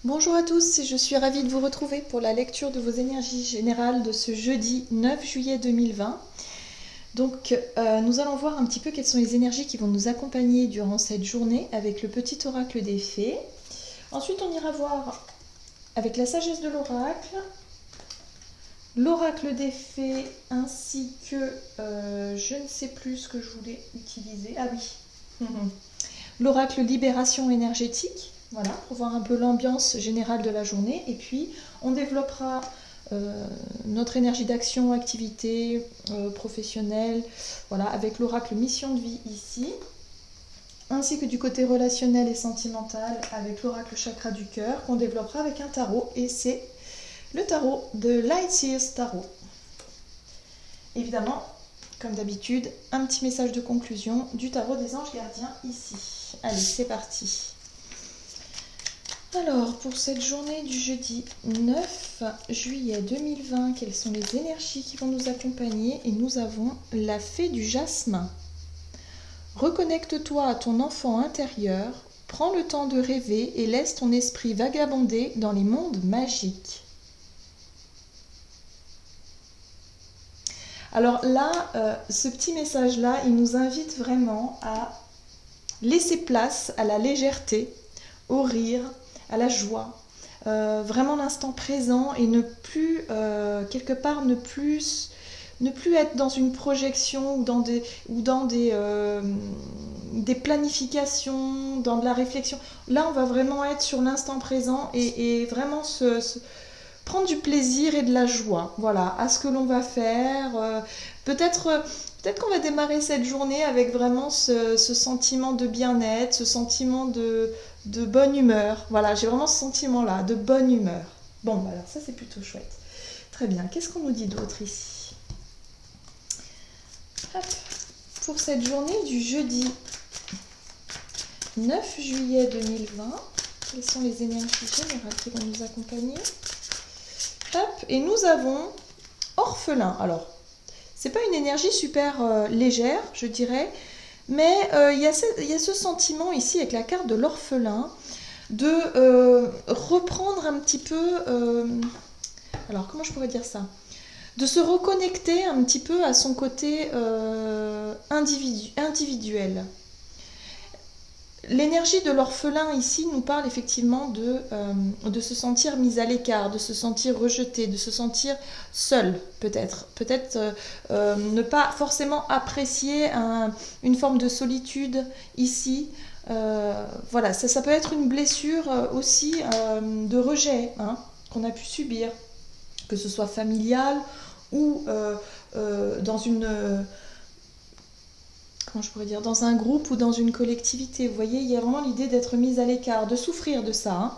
Bonjour à tous, je suis ravie de vous retrouver pour la lecture de vos énergies générales de ce jeudi 9 juillet 2020. Donc nous allons voir un petit peu quelles sont les énergies qui vont nous accompagner durant cette journée avec le petit oracle des fées. Ensuite on ira voir avec la sagesse de l'oracle des fées ainsi que je ne sais plus ce que je voulais utiliser. Ah oui, l'oracle libération énergétique. Voilà, pour voir un peu l'ambiance générale de la journée. Et puis, on développera notre énergie d'action, activité professionnelle, voilà, avec l'oracle mission de vie ici, ainsi que du côté relationnel et sentimental avec l'oracle chakra du cœur qu'on développera avec un tarot. Et c'est le tarot de Lightseers Tarot. Évidemment, comme d'habitude, un petit message de conclusion du tarot des anges gardiens ici. Allez, c'est parti. Alors, pour cette journée du jeudi 9 juillet 2020, quelles sont les énergies qui vont nous accompagner? Et nous avons la fée du jasmin. Reconnecte-toi à ton enfant intérieur, prends le temps de rêver et laisse ton esprit vagabonder dans les mondes magiques. Alors là, ce petit message-là, il nous invite vraiment à laisser place à la légèreté, au rire, à la joie, vraiment l'instant présent et ne plus, quelque part, ne plus être dans une projection ou dans des planifications, dans de la réflexion. Là, on va vraiment être sur l'instant présent et vraiment prendre du plaisir et de la joie, voilà, à ce que l'on va faire. Peut-être qu'on va démarrer cette journée avec vraiment ce sentiment de bien-être, ce sentiment de bonne humeur. Voilà, j'ai vraiment ce sentiment-là, de bonne humeur. Bon, bah alors ça c'est plutôt chouette. Très bien, qu'est-ce qu'on nous dit d'autre ici? Hop. Pour cette journée du jeudi 9 juillet 2020, quelles sont les énergies générales qui vont nous accompagner? Hop, et nous avons orphelin. Alors, c'est pas une énergie super légère, je dirais, mais il y a ce sentiment ici avec la carte de l'orphelin de reprendre un petit peu. Alors, comment je pourrais dire ça? De se reconnecter un petit peu à son côté individuel. L'énergie de l'orphelin ici nous parle effectivement de se sentir mis à l'écart, de se sentir rejeté, de se sentir seul peut-être. Peut-être ne pas forcément apprécier une forme de solitude ici. Voilà, ça peut être une blessure aussi de rejet qu'on a pu subir, que ce soit familial ou dans une... comment je pourrais dire, dans un groupe ou dans une collectivité. Vous voyez, il y a vraiment l'idée d'être mise à l'écart, de souffrir de ça.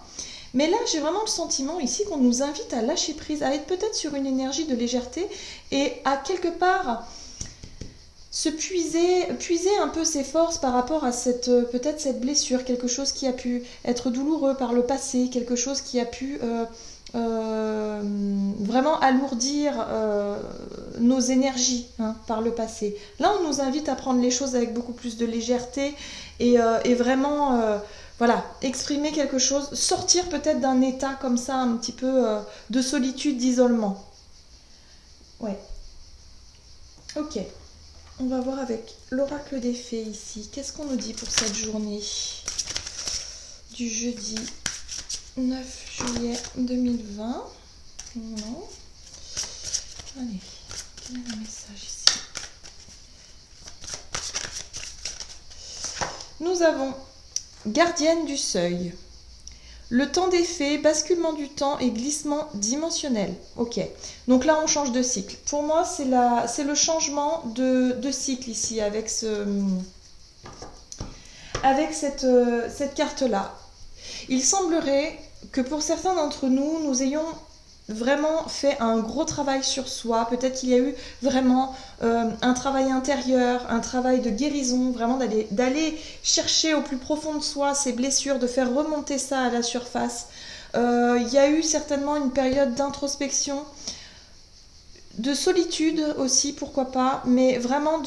Mais là, j'ai vraiment le sentiment ici qu'on nous invite à lâcher prise, à être peut-être sur une énergie de légèreté et à quelque part se puiser un peu ses forces par rapport à peut-être cette blessure, quelque chose qui a pu être douloureux par le passé, quelque chose qui a pu vraiment alourdir nos énergies par le passé. Là, on nous invite à prendre les choses avec beaucoup plus de légèreté et vraiment voilà, exprimer quelque chose, sortir peut-être d'un état comme ça, un petit peu de solitude, d'isolement. Ouais. Ok. On va voir avec l'oracle des fées ici. Qu'est-ce qu'on nous dit pour cette journée du jeudi 9 juillet 2020? Non. Allez, quel est le message ici? Nous avons gardienne du seuil. Le temps des fées, basculement du temps et glissement dimensionnel. Ok, donc là on change de cycle. Pour moi c'est le changement de cycle ici avec cette carte-là. Il semblerait que pour certains d'entre nous, nous ayons vraiment fait un gros travail sur soi. Peut-être qu'il y a eu vraiment un travail intérieur, un travail de guérison, vraiment d'aller chercher au plus profond de soi ces blessures, de faire remonter ça à la surface. Il y a eu certainement une période d'introspection de solitude aussi, pourquoi pas, mais vraiment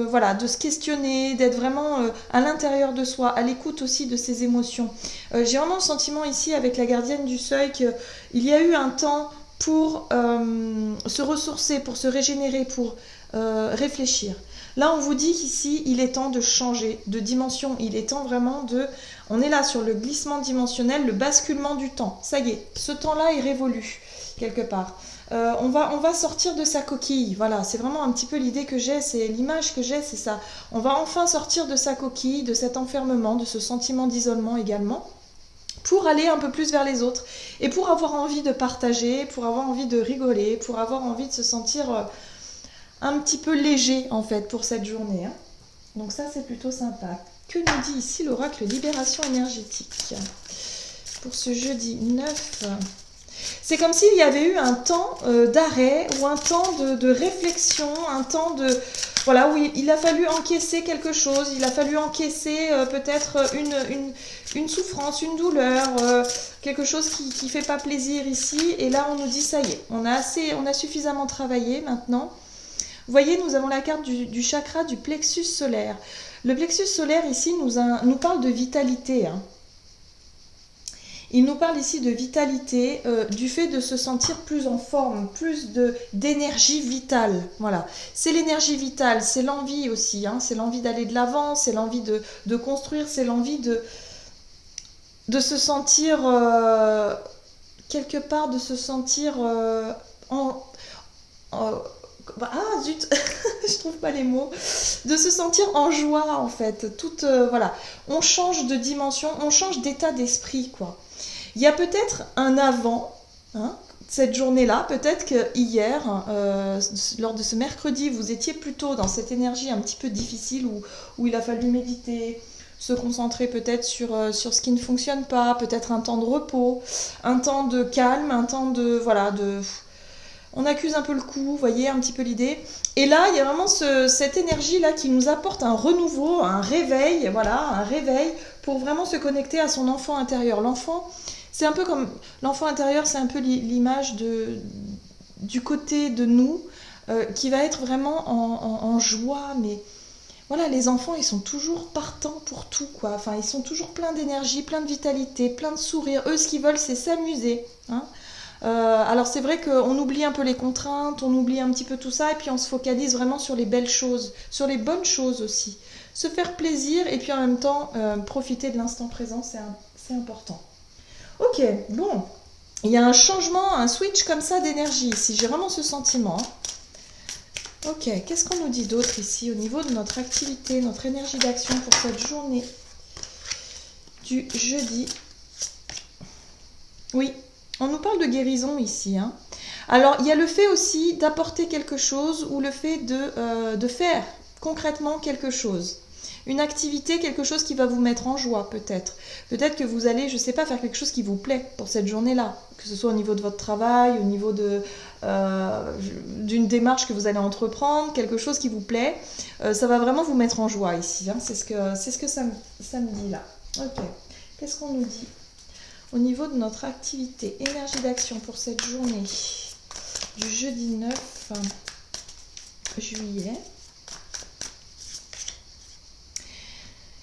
voilà, de se questionner, d'être vraiment à l'intérieur de soi, à l'écoute aussi de ses émotions. J'ai vraiment le sentiment ici avec la gardienne du seuil qu'il y a eu un temps pour se ressourcer, pour se régénérer, pour réfléchir. Là, on vous dit qu'ici, il est temps de changer de dimension. Il est temps vraiment de... On est là sur le glissement dimensionnel, le basculement du temps. Ça y est, ce temps-là est révolu, quelque part. On va sortir de sa coquille. Voilà, c'est vraiment un petit peu l'idée que j'ai, c'est l'image que j'ai, c'est ça. On va enfin sortir de sa coquille, de cet enfermement, de ce sentiment d'isolement également, pour aller un peu plus vers les autres. Et pour avoir envie de partager, pour avoir envie de rigoler, pour avoir envie de se sentir un petit peu léger, en fait, pour cette journée. Hein. Donc ça, c'est plutôt sympa. Que nous dit ici l'oracle Libération énergétique pour ce jeudi 9 ? C'est comme s'il y avait eu un temps d'arrêt ou un temps de réflexion, un temps de... Voilà, où il a fallu encaisser quelque chose, il a fallu encaisser peut-être une souffrance, une douleur, quelque chose qui ne fait pas plaisir ici. Et là, on nous dit, ça y est, on a suffisamment travaillé maintenant. Vous voyez, nous avons la carte du chakra du plexus solaire. Le plexus solaire ici nous parle de vitalité, hein. Il nous parle ici de vitalité, du fait de se sentir plus en forme, plus d'énergie vitale. Voilà, c'est l'énergie vitale, c'est l'envie aussi, hein, c'est l'envie d'aller de l'avant, c'est l'envie de construire, c'est l'envie de se sentir, quelque part, de se sentir ah zut, je trouve pas les mots, de se sentir en joie en fait, voilà, on change de dimension, on change d'état d'esprit quoi. Il y a peut-être un avant, hein, cette journée-là, peut-être que hier, lors de ce mercredi, vous étiez plutôt dans cette énergie un petit peu difficile où il a fallu méditer, se concentrer peut-être sur ce qui ne fonctionne pas, peut-être un temps de repos, un temps de calme, un temps de... Voilà, on accuse un peu le coup, vous voyez un petit peu l'idée. Et là, il y a vraiment cette énergie-là qui nous apporte un renouveau, un réveil, voilà, un réveil pour vraiment se connecter à son enfant intérieur. L'enfant, c'est un peu comme... L'enfant intérieur, c'est un peu l'image du côté de nous qui va être vraiment en joie, mais... Voilà, les enfants, ils sont toujours partants pour tout, quoi. Enfin, ils sont toujours pleins d'énergie, pleins de vitalité, pleins de sourire. Eux, ce qu'ils veulent, c'est s'amuser, hein. Alors c'est vrai qu'on oublie un peu les contraintes, on oublie un petit peu tout ça et puis on se focalise vraiment sur les belles choses, sur les bonnes choses aussi. Se faire plaisir et puis en même temps profiter de l'instant présent, c'est important. Ok, bon, il y a un changement, un switch comme ça d'énergie ici, j'ai vraiment ce sentiment. Ok, qu'est-ce qu'on nous dit d'autre ici au niveau de notre activité, notre énergie d'action pour cette journée du jeudi? Oui. On nous parle de guérison ici, hein. Alors, il y a le fait aussi d'apporter quelque chose ou le fait de faire concrètement quelque chose. Une activité, quelque chose qui va vous mettre en joie peut-être. Peut-être que vous allez, je ne sais pas, faire quelque chose qui vous plaît pour cette journée-là. Que ce soit au niveau de votre travail, au niveau d'une démarche que vous allez entreprendre, quelque chose qui vous plaît. Ça va vraiment vous mettre en joie ici, hein. C'est ce que ça me dit là. Ok, qu'est-ce qu'on nous dit ? Au niveau de notre activité, énergie d'action pour cette journée du jeudi 9 juillet.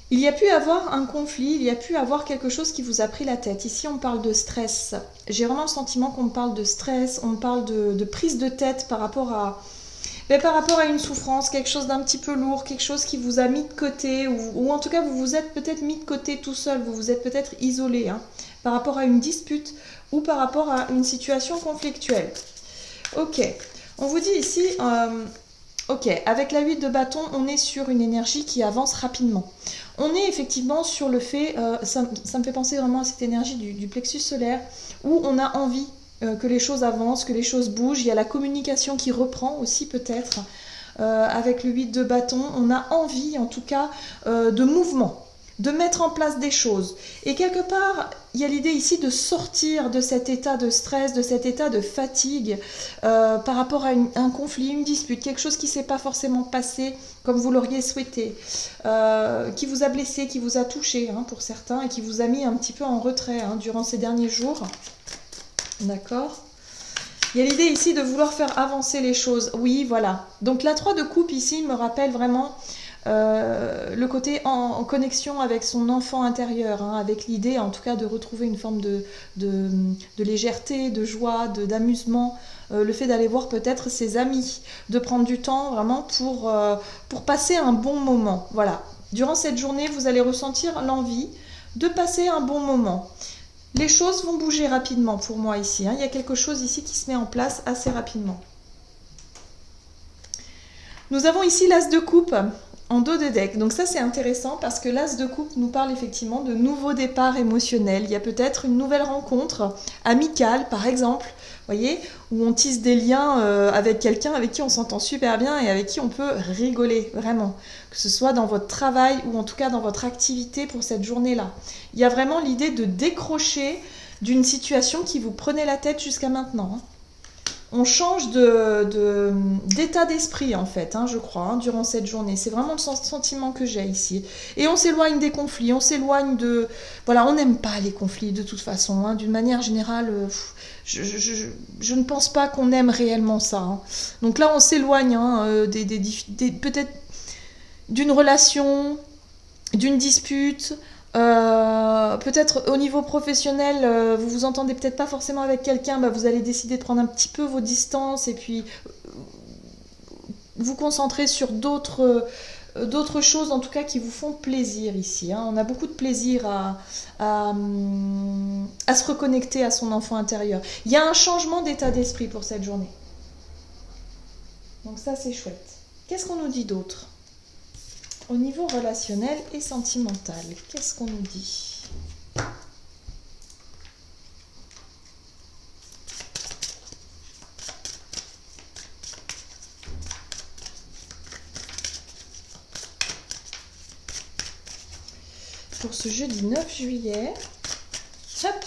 Il y a pu avoir un conflit, il y a pu avoir quelque chose qui vous a pris la tête. Ici, on parle de stress. J'ai vraiment le sentiment qu'on parle de stress, on parle de prise de tête par rapport à une souffrance, quelque chose d'un petit peu lourd, quelque chose qui vous a mis de côté, ou en tout cas, vous vous êtes peut-être mis de côté tout seul, vous vous êtes peut-être isolé, hein, par rapport à une dispute ou par rapport à une situation conflictuelle. Ok, on vous dit ici, ok, avec la 8 de bâton, on est sur une énergie qui avance rapidement. On est effectivement sur le fait, ça me fait penser vraiment à cette énergie du plexus solaire, où on a envie que les choses avancent, que les choses bougent. Il y a la communication qui reprend aussi peut-être. Avec le 8 de bâton, on a envie en tout cas de mouvement, de mettre en place des choses. Et quelque part, il y a l'idée ici de sortir de cet état de stress, de cet état de fatigue par rapport à un conflit, une dispute, quelque chose qui ne s'est pas forcément passé comme vous l'auriez souhaité, qui vous a blessé, qui vous a touché, hein, pour certains, et qui vous a mis un petit peu en retrait, hein, durant ces derniers jours. D'accord ? Il y a l'idée ici de vouloir faire avancer les choses. Oui, voilà. Donc la 3 de coupe ici me rappelle vraiment le côté en connexion avec son enfant intérieur, hein, avec l'idée en tout cas de retrouver une forme de légèreté, de joie, d'amusement, le fait d'aller voir peut-être ses amis, de prendre du temps vraiment pour passer un bon moment. Voilà. Durant cette journée, vous allez ressentir l'envie de passer un bon moment. Les choses vont bouger rapidement pour moi ici, hein. Il y a quelque chose ici qui se met en place assez rapidement. Nous avons ici l'as de coupe en dos de deck. Donc ça c'est intéressant parce que l'as de coupe nous parle effectivement de nouveaux départs émotionnels. Il y a peut-être une nouvelle rencontre amicale par exemple, voyez, où on tisse des liens avec quelqu'un avec qui on s'entend super bien et avec qui on peut rigoler vraiment. Que ce soit dans votre travail ou en tout cas dans votre activité pour cette journée-là. Il y a vraiment l'idée de décrocher d'une situation qui vous prenait la tête jusqu'à maintenant, hein. On change d'état d'esprit en fait, hein, je crois, hein, durant cette journée. C'est vraiment le sentiment que j'ai ici. Et on s'éloigne des conflits, on s'éloigne de... Voilà, on n'aime pas les conflits de toute façon, hein, d'une manière générale. Je ne pense pas qu'on aime réellement ça, hein. Donc là, on s'éloigne, hein, peut-être d'une relation, d'une dispute... peut-être au niveau professionnel, vous vous entendez peut-être pas forcément avec quelqu'un, bah, vous allez décider de prendre un petit peu vos distances et puis vous concentrer sur d'autres choses en tout cas qui vous font plaisir ici, hein. On a beaucoup de plaisir à se reconnecter à son enfant intérieur. Il y a un changement d'état d'esprit pour cette journée. Donc ça c'est chouette. Qu'est-ce qu'on nous dit d'autre ? Au niveau relationnel et sentimental, qu'est-ce qu'on nous dit ? Pour ce jeudi 9 juillet, hop,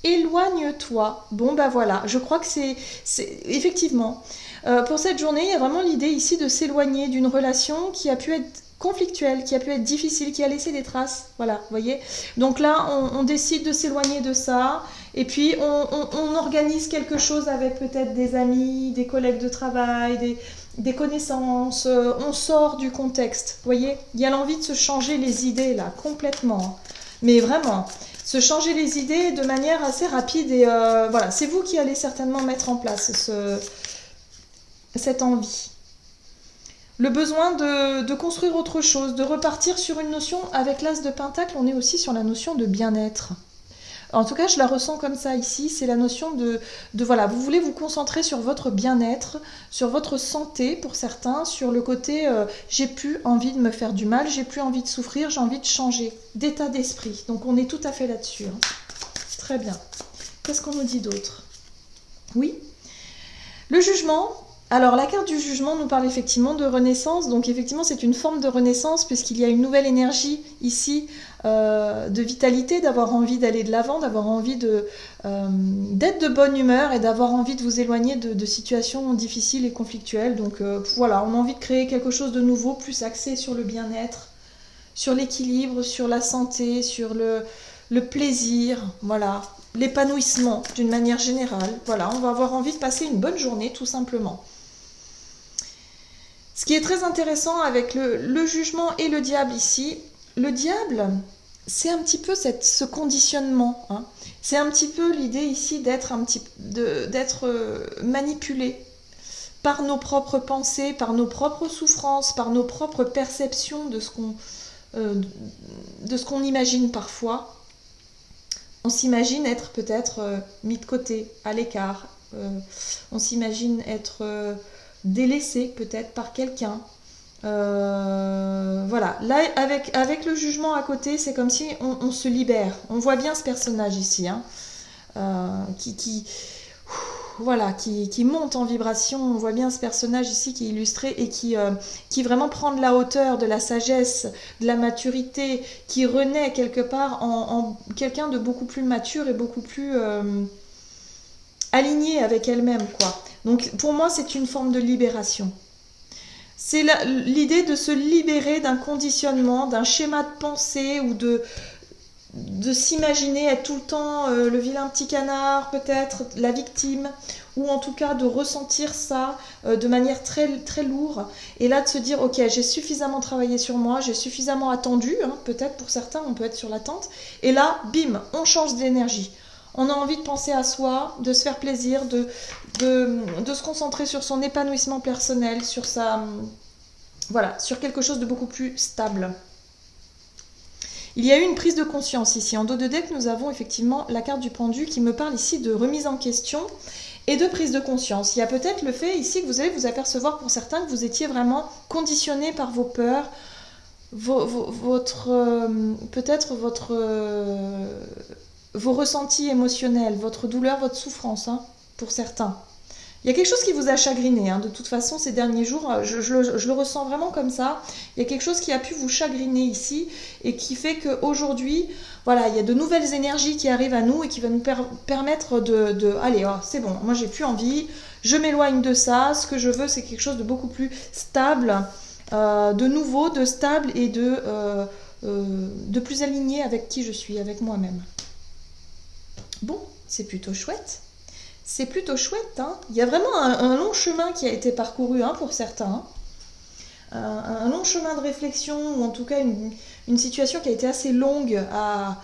éloigne-toi. Bon, bah voilà, je crois que c'est effectivement... pour cette journée, il y a vraiment l'idée ici de s'éloigner d'une relation qui a pu être conflictuelle, qui a pu être difficile, qui a laissé des traces. Voilà, vous voyez. Donc là, on décide de s'éloigner de ça. Et puis, on organise quelque chose avec peut-être des amis, des collègues de travail, des connaissances. On sort du contexte. Vous voyez, il y a l'envie de se changer les idées là, complètement. Mais vraiment, se changer les idées de manière assez rapide. Et voilà, c'est vous qui allez certainement mettre en place cette envie. Le besoin de construire autre chose, de repartir sur une notion, avec l'as de Pentacle, on est aussi sur la notion de bien-être. En tout cas, je la ressens comme ça ici, c'est la notion de voilà, vous voulez vous concentrer sur votre bien-être, sur votre santé pour certains, sur le côté j'ai plus envie de me faire du mal, j'ai plus envie de souffrir, j'ai envie de changer d'état d'esprit. Donc on est tout à fait là-dessus, hein. Très bien. Qu'est-ce qu'on nous dit d'autre ? Oui. Le jugement. Alors la carte du jugement nous parle effectivement de renaissance, donc effectivement c'est une forme de renaissance puisqu'il y a une nouvelle énergie ici de vitalité, d'avoir envie d'aller de l'avant, d'avoir envie d'être de bonne humeur et d'avoir envie de vous éloigner de situations difficiles et conflictuelles. Donc voilà, on a envie de créer quelque chose de nouveau, plus axé sur le bien-être, sur l'équilibre, sur la santé, sur le plaisir, voilà, l'épanouissement d'une manière générale. Voilà, on va avoir envie de passer une bonne journée tout simplement. Ce qui est très intéressant avec le jugement et le diable ici, le diable, c'est un petit peu ce conditionnement, hein. C'est un petit peu l'idée ici d'être manipulé par nos propres pensées, par nos propres souffrances, par nos propres perceptions de ce qu'on imagine parfois. On s'imagine être peut-être mis de côté, à l'écart. On s'imagine être délaissé peut-être par quelqu'un. Voilà, là avec le jugement à côté, c'est comme si on se libère. On voit bien ce personnage ici, hein, qui monte en vibration. On voit bien ce personnage ici qui est illustré et qui vraiment prend de la hauteur, de la sagesse, de la maturité, qui renaît quelque part en quelqu'un de beaucoup plus mature et beaucoup plus aligné avec elle-même, quoi. Donc pour moi, c'est une forme de libération. C'est l'idée de se libérer d'un conditionnement, d'un schéma de pensée ou de s'imaginer être tout le temps le vilain petit canard, peut-être la victime, ou en tout cas de ressentir ça de manière très, très lourde, et là de se dire ok, j'ai suffisamment travaillé sur moi, j'ai suffisamment attendu, hein, peut-être pour certains on peut être sur l'attente, et là bim, on change d'énergie. On a envie de penser à soi, de se faire plaisir, de se concentrer sur son épanouissement personnel, sur voilà, sur quelque chose de beaucoup plus stable. Il y a eu une prise de conscience ici. En dos de deck, nous avons effectivement la carte du pendu qui me parle ici de remise en question et de prise de conscience. Il y a peut-être le fait ici que vous allez vous apercevoir pour certains que vous étiez vraiment conditionné par vos peurs, peut-être vos ressentis émotionnels, votre douleur, votre souffrance, hein, pour certains. Il y a quelque chose qui vous a chagriné, hein. De toute façon, ces derniers jours, je le ressens vraiment comme ça. Il y a quelque chose qui a pu vous chagriner ici et qui fait qu'aujourd'hui, voilà, il y a de nouvelles énergies qui arrivent à nous et qui vont nous permettre allez, oh, c'est bon, moi j'ai plus envie, je m'éloigne de ça, ce que je veux c'est quelque chose de beaucoup plus stable, de nouveau, de stable et de plus aligné avec qui je suis, avec moi-même. Bon, c'est plutôt chouette. C'est plutôt chouette, hein. Il y a vraiment un long chemin qui a été parcouru, hein, pour certains. Hein. Un long chemin de réflexion, ou en tout cas une situation qui a été assez longue à...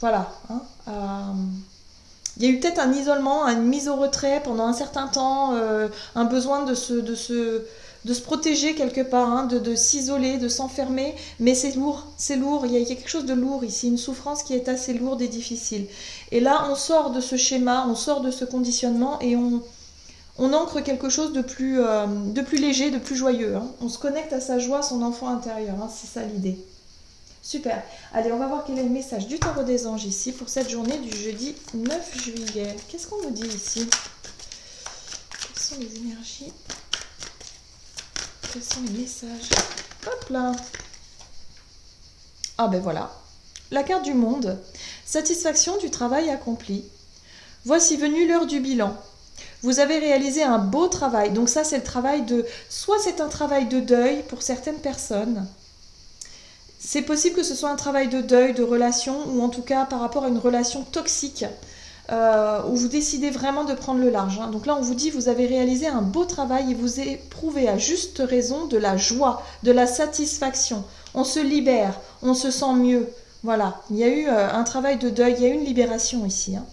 Voilà. Hein, il y a eu peut-être un isolement, une mise au retrait pendant un certain temps, un besoin de se protéger quelque part, hein, de s'isoler, de s'enfermer, mais c'est lourd, il y a quelque chose de lourd ici, une souffrance qui est assez lourde et difficile. Et là, on sort de ce schéma, on sort de ce conditionnement et on ancre quelque chose de plus léger, de plus joyeux. Hein. On se connecte à sa joie, son enfant intérieur, hein, c'est ça l'idée. Super. Allez, on va voir quel est le message du tarot des anges ici pour cette journée du jeudi 9 juillet. Qu'est-ce qu'on nous dit ici? Quelles sont les énergies? Quels sont les messages? Hop là. Ah ben voilà. La carte du monde. Satisfaction du travail accompli. Voici venue l'heure du bilan. Vous avez réalisé un beau travail. Donc ça, c'est le travail de... Soit c'est un travail de deuil pour certaines personnes. C'est possible que ce soit un travail de deuil, de relation, ou en tout cas par rapport à une relation toxique, où vous décidez vraiment de prendre le large. Hein. Donc là, on vous dit, vous avez réalisé un beau travail et vous éprouvez à juste raison de la joie, de la satisfaction. On se libère, on se sent mieux. Voilà, il y a eu un travail de deuil, il y a eu une libération ici. Hein.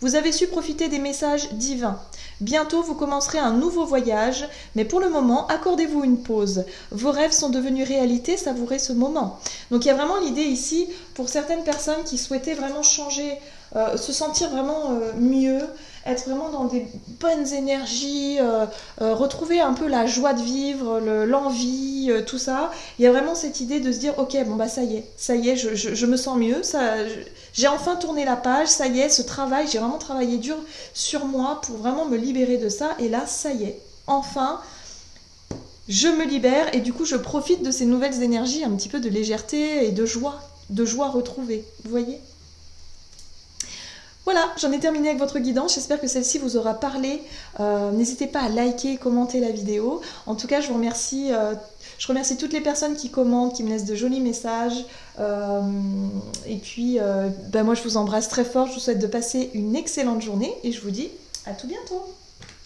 Vous avez su profiter des messages divins. Bientôt, vous commencerez un nouveau voyage, mais pour le moment, accordez-vous une pause. Vos rêves sont devenus réalité, savourez ce moment. Donc il y a vraiment l'idée ici, pour certaines personnes qui souhaitaient vraiment changer, se sentir vraiment mieux, être vraiment dans des bonnes énergies, retrouver un peu la joie de vivre, l'envie, tout ça. Il y a vraiment cette idée de se dire, ok, bon bah ça y est, je me sens mieux, j'ai enfin tourné la page, ça y est, ce travail, j'ai vraiment travaillé dur sur moi pour vraiment me libérer de ça, et là, ça y est, enfin, je me libère, et du coup, je profite de ces nouvelles énergies, un petit peu de légèreté et de joie retrouvée, vous voyez ? Voilà, j'en ai terminé avec votre guidance, j'espère que celle-ci vous aura parlé. N'hésitez pas à liker, commenter la vidéo. En tout cas, je remercie toutes les personnes qui commentent, qui me laissent de jolis messages. Et puis, moi je vous embrasse très fort, je vous souhaite de passer une excellente journée et je vous dis à tout bientôt.